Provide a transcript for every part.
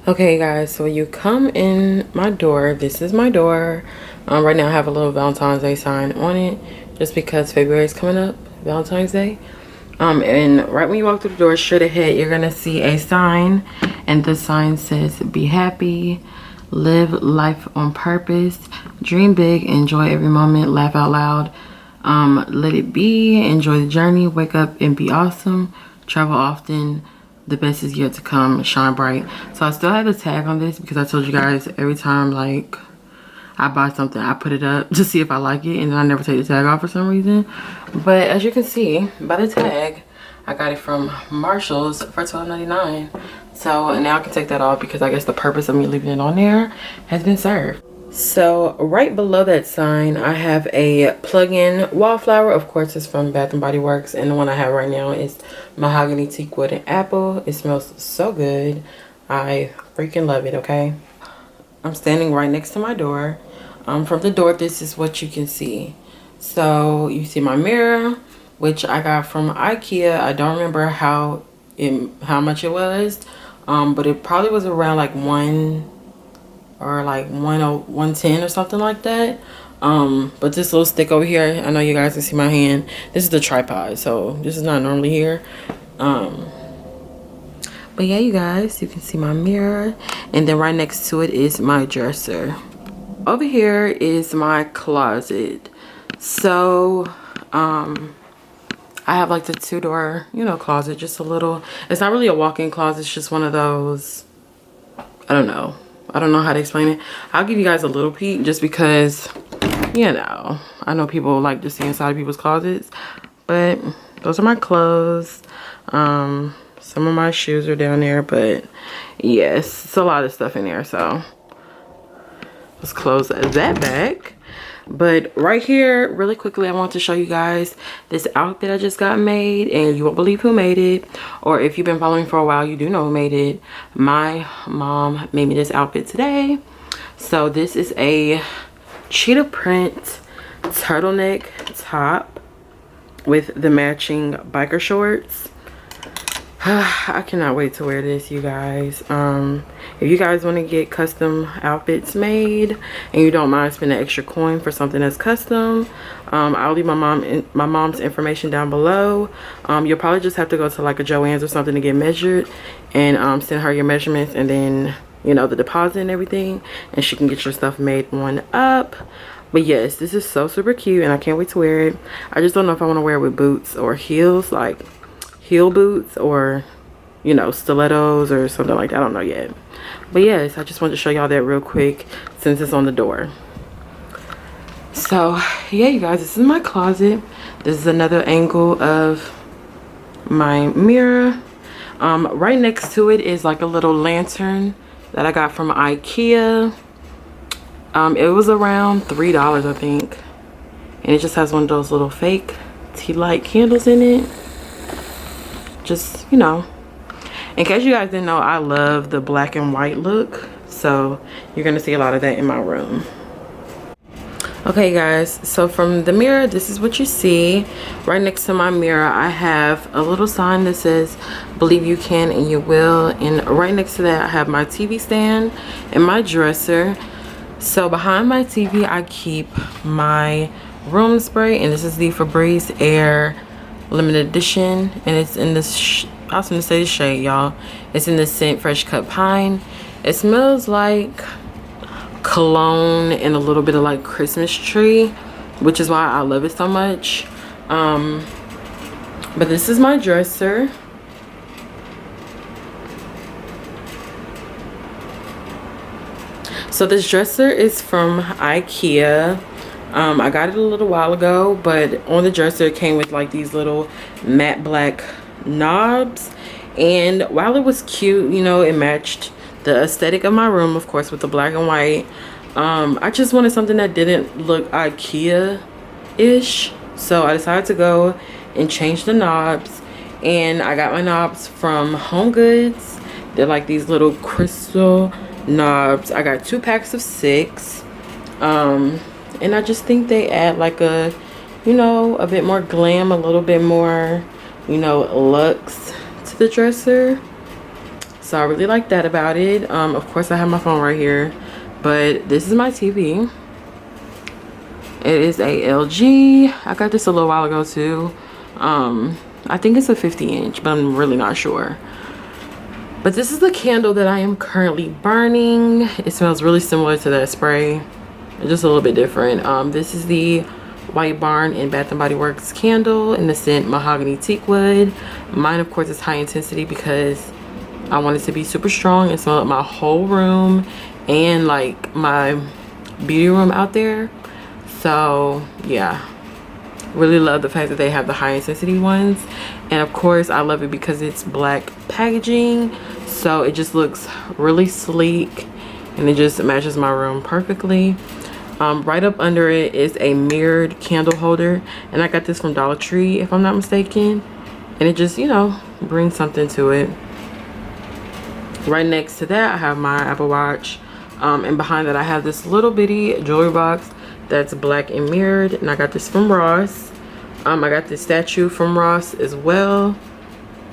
Okay guys, so when you come in my door, this is my door. Right now I have a little Valentine's Day sign on it just because February is coming up, Valentine's Day. And right when you walk through the door, straight ahead, you're gonna see a sign, and the sign says, "Be happy, live life on purpose, dream big, enjoy every moment, laugh out loud, let it be, enjoy the journey, wake up and be awesome, travel often. The best is yet to come, shine bright." So I still have the tag on this because I told you guys every time like I buy something, I put it up to see if I like it, and then I never take the tag off for some reason. But as you can see by the tag, I got it from Marshall's for $12.99. So now I can take that off because I guess the purpose of me leaving it on there has been served. So right below that sign, I have a plug-in wallflower. Of course, it's from Bath and Body Works, and the one I have right now is mahogany, teak wood, and apple. It smells so good. I freaking love it. Okay, I'm standing right next to my door. From the door, this is what you can see. So you see my mirror, which I got from IKEA. I don't remember how much it was, but it probably was around like $110 or something like that. But this little stick over here, I know you guys can see my hand. This is the tripod, so this is not normally here. But yeah, you guys, you can see my mirror, and then right next to it is my dresser. Over here is my closet. So I have like the 2-door, closet, just a little. It's not really a walk-in closet, it's just one of those, I don't know how to explain it. I'll give you guys a little peek just because, I know people like to see inside people's closets. But those are my clothes. Some of my shoes are down there, but yes, it's a lot of stuff in there. So let's close that back. But right here, really quickly, I want to show you guys this outfit I just got made, and you won't believe who made it. Or if you've been following for a while, you do know who made it. My mom made me this outfit today. So this is a cheetah print turtleneck top with the matching biker shorts. I cannot wait to wear this, you guys. If you guys want to get custom outfits made and you don't mind spending extra coin for something that's custom, I'll leave my mom's information down below. You'll probably just have to go to like a Joann's or something to get measured, and send her your measurements, and then the deposit and everything, and she can get your stuff made on up. But yes, this is so super cute, and I can't wait to wear it. I just don't know if I want to wear it with boots or heels, like heel boots, or stilettos or something like that. I don't know yet. But yes, I just wanted to show y'all that real quick since it's on the door. So yeah, you guys, this is my closet. This is another angle of my mirror. Right next to it is like a little lantern that I got from IKEA. It was around $3, I think, and it just has one of those little fake tea light candles in it. Just in case you guys didn't know, I love the black and white look, so you're gonna see a lot of that in my room. Okay guys, so from the mirror, this is what you see. Right next to my mirror, I have a little sign that says "Believe you can and you will," and right next to that I have my TV stand and my dresser. So behind my TV I keep my room spray, and this is the Febreze Air limited edition, and it's in this I was gonna say the shade, y'all. It's in the scent Fresh Cut Pine. It smells like cologne and a little bit of like Christmas tree, which is why I love it so much. But this is my dresser. So this dresser is from IKEA. I got it a little while ago, but on the dresser it came with like these little matte black knobs, and while it was cute, it matched the aesthetic of my room, of course, with the black and white. I just wanted something that didn't look IKEA-ish, so I decided to go and change the knobs, and I got my knobs from Home Goods. They're like these little crystal knobs. I got 2 packs of 6, and I just think they add like a bit more glam, a little bit more luxe to the dresser. So I really like that about it. Of course I have my phone right here, but this is my TV. It is a LG. I got this a little while ago too. I think it's a 50-inch, but I'm really not sure. But this is the candle that I am currently burning. It smells really similar to that spray, just a little bit different. This is the White Barn and Bath and Body Works candle in the scent Mahogany Teakwood. Mine, of course, is high intensity because I want it to be super strong and smell up my whole room and like my beauty room out there. So yeah, really love the fact that they have the high intensity ones. And of course I love it because it's black packaging, so it just looks really sleek and it just matches my room perfectly. Right up under it is a mirrored candle holder, and I got this from Dollar Tree if I'm not mistaken, and it just, you know, brings something to it. Right next to that I have my Apple Watch, and behind that I have this little bitty jewelry box that's black and mirrored, and I got this from Ross. I got this statue from Ross as well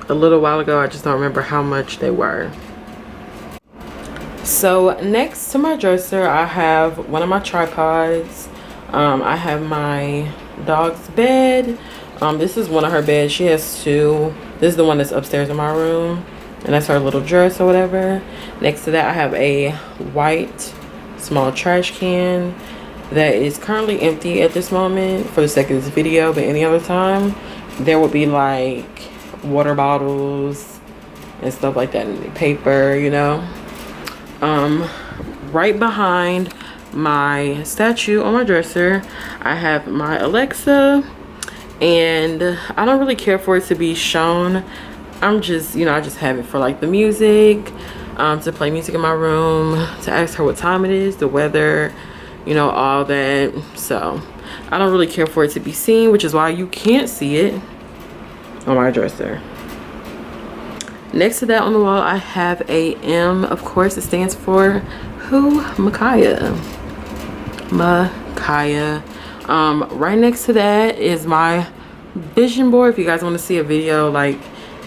a little while ago. I just don't remember how much they were. So next to my dresser I have one of my tripods. I have my dog's bed. This is one of her beds. She has two. This is the one that's upstairs in my room, and that's her little dress or whatever. Next to that I have a white small trash can that is currently empty at this moment for the sake of this video, but any other time there would be like water bottles and stuff like that, and paper, you know. Right behind my statue on my dresser I have my Alexa, and I don't really care for it to be shown. I'm just, you know, I just have it for like the music, to play music in my room, to ask her what time it is, the weather, you know, all that. So I don't really care for it to be seen, which is why you can't see it on my dresser. Next to that on the wall I have a M. Of course it stands for who? Makaya. Right next to that is my vision board. If you guys want to see a video like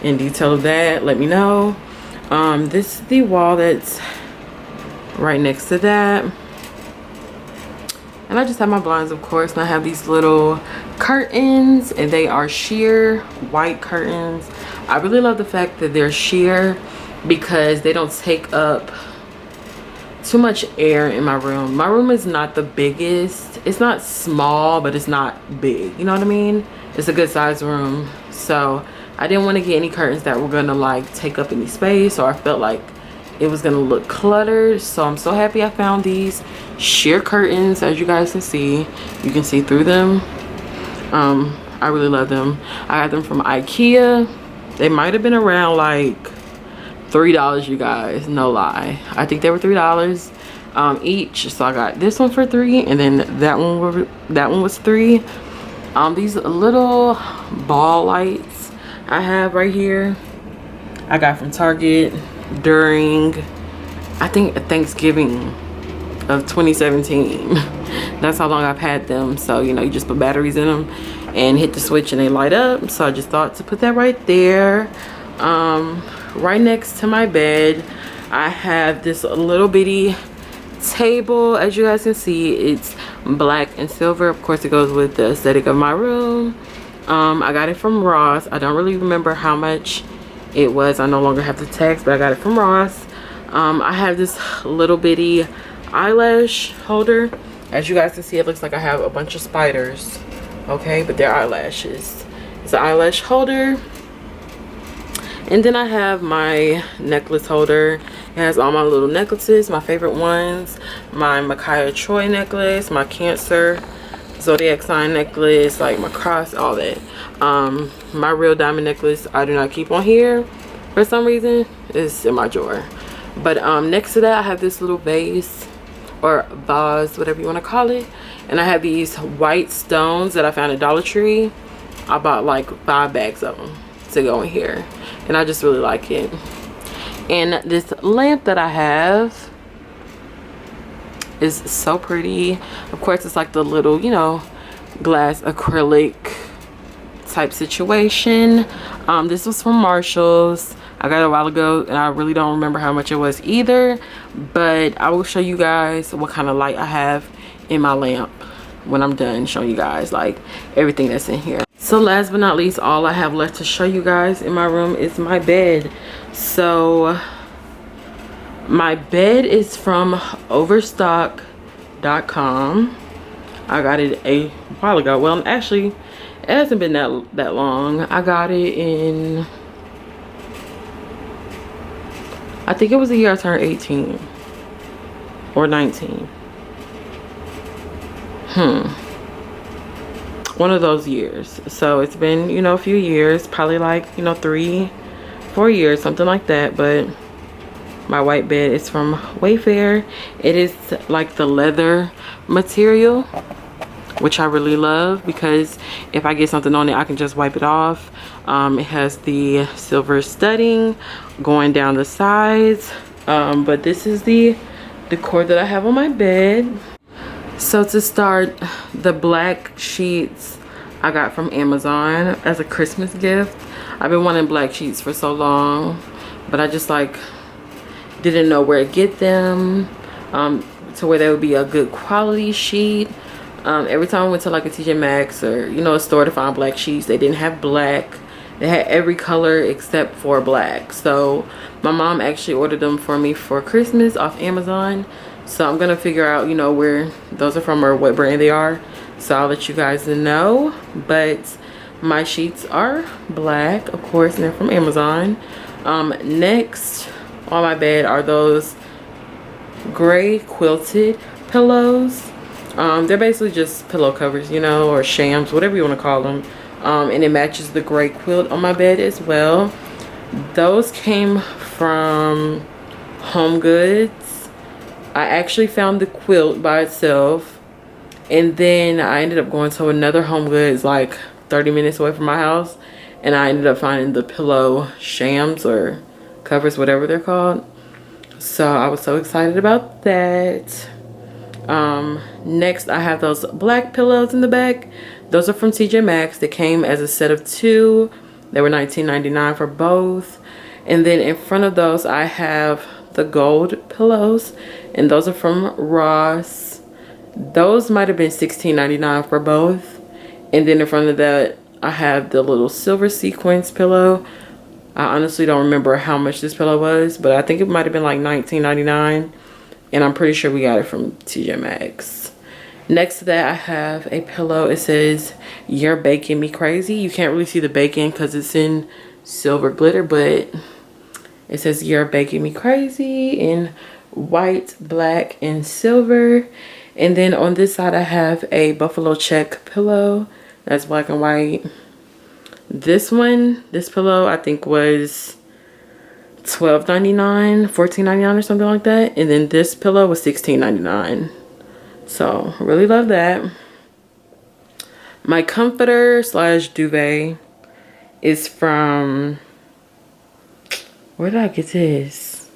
in detail of that, let me know. This is the wall that's right next to that. And I just have my blinds, of course, and I have these little curtains, and they are sheer white curtains. I really love the fact that they're sheer because they don't take up too much air in my room. My room is not the biggest. It's not small, but it's not big. You know what I mean? It's a good size room. So I didn't want to get any curtains that were gonna like take up any space, or I felt like it was gonna look cluttered. So I'm so happy I found these sheer curtains. As you guys can see, you can see through them. I really love them. I got them from IKEA. They might have been around like $3, you guys, no lie. I think they were $3 each. So I got this one for $3, and then that one was $3. These little ball lights I have right here, I got from Target during, I think, Thanksgiving of 2017. That's how long I've had them. So, you know, you just put batteries in them and hit the switch and they light up. So I just thought to put that right there. Right next to my bed I have this little bitty table. As you guys can see, it's black and silver. Of course it goes with the aesthetic of my room. I got it from Ross. I don't really remember how much it was. I no longer have the text, but I got it from Ross. I have this little bitty eyelash holder. As you guys can see, it looks like I have a bunch of spiders, okay, but they're eyelashes. It's an eyelash holder. And then I have my necklace holder. It has all my little necklaces, my favorite ones. My Makaya Troix necklace, my Cancer zodiac sign necklace, like my cross, all that. My real diamond necklace I do not keep on here for some reason. It's in my drawer. But next to that I have this little vase or vase, whatever you want to call it, and I have these white stones that I found at Dollar Tree. I bought like 5 bags of them to go in here, and I just really like it. And this lamp that I have is so pretty. Of course it's like the little, you know, glass acrylic type situation. This was from Marshall's. I got it a while ago and I really don't remember how much it was either, but I will show you guys what kind of light I have in my lamp when I'm done showing you guys like everything that's in here. So last but not least, all I have left to show you guys in my room is my bed. So my bed is from Overstock.com. I got it a while ago. Well, actually, it hasn't been that long. I got it in, I think it was the year I turned 18 or 19. One of those years. So it's been, you know, a few years, probably like, you know, 3-4 years, something like that. But my white bed is from Wayfair. It is like the leather material, which I really love because if I get something on it, I can just wipe it off. It has the silver studding going down the sides. But this is the decor that I have on my bed. So to start, the black sheets I got from Amazon as a Christmas gift. I've been wanting black sheets for so long, but I just like didn't know where to get them to where they would be a good quality sheet. Every time I went to like a TJ Maxx or, you know, a store to find black sheets, they didn't have black. They had every color except for black. So my mom actually ordered them for me for Christmas off Amazon. So I'm gonna figure out, you know, where those are from or what brand they are. So I'll let you guys know. But my sheets are black, of course, and they're from Amazon. Next on my bed are those gray quilted pillows. They're basically just pillow covers, you know, or shams, whatever you want to call them. And it matches the gray quilt on my bed as well. Those came from Home Goods. I actually found the quilt by itself, and then I ended up going to another Home Goods like 30 minutes away from my house, and I ended up finding the pillow shams or covers, whatever they're called. So I was so excited about that. Next I have those black pillows in the back. Those are from TJ Maxx. They came as a set of 2. They were $19.99 for both. And then in front of those I have the gold pillows, and those are from Ross. Those might have been $16.99 for both. And then in front of that I have the little silver sequins pillow. I honestly don't remember how much this pillow was, but I think it might have been like $19.99, and I'm pretty sure we got it from TJ Maxx. Next to that I have a pillow. It says "You're Baking Me Crazy." You can't really see the bacon because it's in silver glitter, but it says "You're Baking Me Crazy" in white, black, and silver. And then on this side I have a buffalo check pillow that's black and white. This pillow I think was $12.99, $14.99 or something like that. And then this pillow was $16.99. So really love that. My comforter slash duvet is from, where did I get this?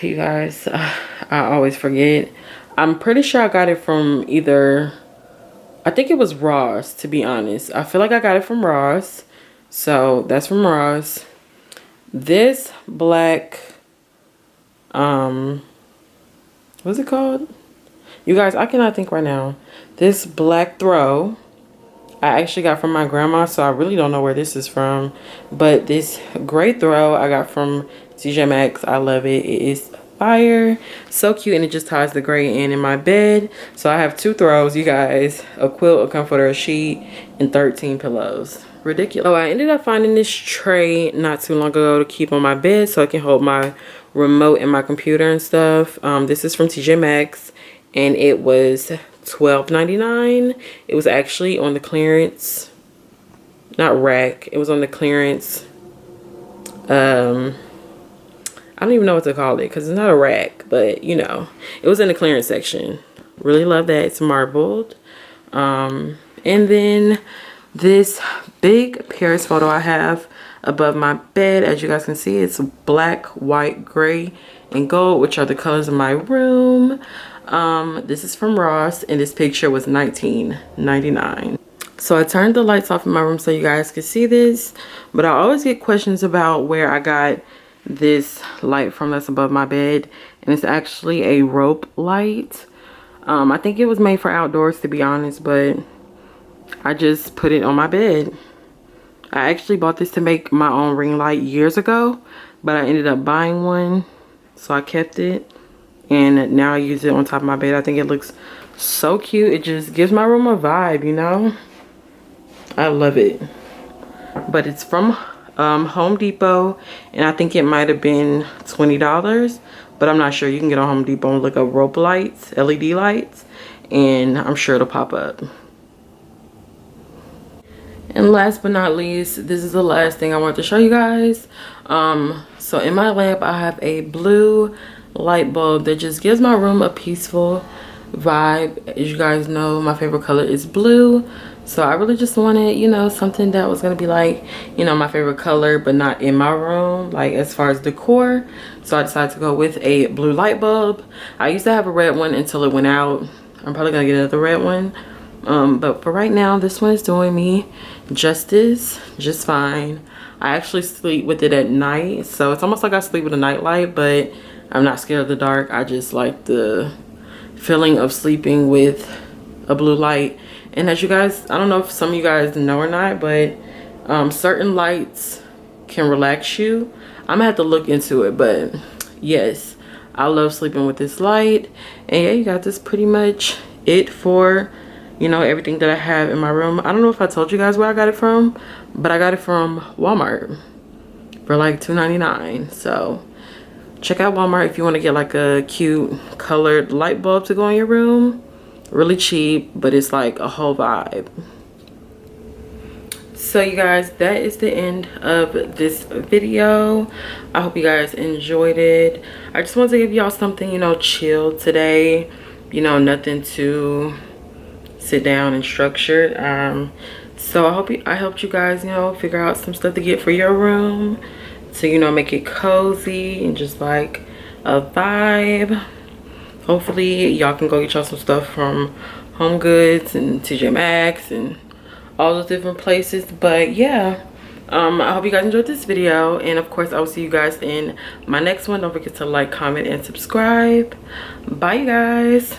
You guys, I always forget. I'm pretty sure I got it from either, I think it was Ross, to be honest. I feel like I got it from Ross. So that's from Ross. This black, what's it called? You guys, I cannot think right now. This black throw I actually got from my grandma, so I really don't know where this is from. But this gray throw I got from TJ Maxx. I love it. It is fire. So cute, and it just ties the gray in my bed. So I have 2 throws, you guys. A quilt, a comforter, a sheet, and 13 pillows. Ridiculous. Oh, I ended up finding this tray not too long ago to keep on my bed so I can hold my remote and my computer and stuff. This is from TJ Maxx, and it was $12.99. It was actually on the clearance, not rack, it was on the clearance. I don't even know what to call it because it's not a rack, but you know, it was in the clearance section. Really love that. It's marbled. And then this big Paris photo I have above my bed, as you guys can see, it's black, white, gray, and gold, which are the colors of my room. This is from Ross, and this picture was $19.99. So I turned the lights off in my room so you guys could see this, but I always get questions about where I got this light from that's above my bed, and it's actually a rope light. I think it was made for outdoors, to be honest, but I just put it on my bed. I actually bought this to make my own ring light years ago, but I ended up buying one, so I kept it, and now I use it on top of my bed. I think it looks so cute. It just gives my room a vibe, you know? I love it. But it's from Home Depot, and I think it might have been $20, but I'm not sure. You can get on Home Depot and look up rope lights, LED lights, and I'm sure it'll pop up. And last but not least, this is the last thing I want to show you guys. So in my lamp, I have a blue light bulb that just gives my room a peaceful vibe. As you guys know, my favorite color is blue. So I really just wanted, you know, something that was going to be like, you know, my favorite color, but not in my room, like as far as decor. So I decided to go with a blue light bulb. I used to have a red one until it went out. I'm probably going to get another red one. But for right now, this one is doing me justice, just fine. I actually sleep with it at night, so it's almost like I sleep with a night light, but I'm not scared of the dark. I just like the feeling of sleeping with a blue light. And as you guys, I don't know if some of you guys know or not, but certain lights can relax you. I'm gonna have to look into it, but yes, I love sleeping with this light. And yeah, you guys, that's pretty much it for, you know, everything that I have in my room. I don't know if I told you guys where I got it from, but I got it from Walmart for like $2.99. So check out Walmart if you want to get like a cute colored light bulb to go in your room. Really cheap, but it's like a whole vibe. So you guys, that is the end of this video. I hope you guys enjoyed it. I just wanted to give y'all something, you know, chill today. You know, nothing too sit down and structured. So I helped you guys, you know, figure out some stuff to get for your room to, you know, make it cozy and just like a vibe. Hopefully y'all can go get y'all some stuff from Home Goods and TJ Maxx and all those different places. But yeah, I hope you guys enjoyed this video, and of course I will see you guys in my next one. Don't forget to like, comment, and subscribe. Bye you guys.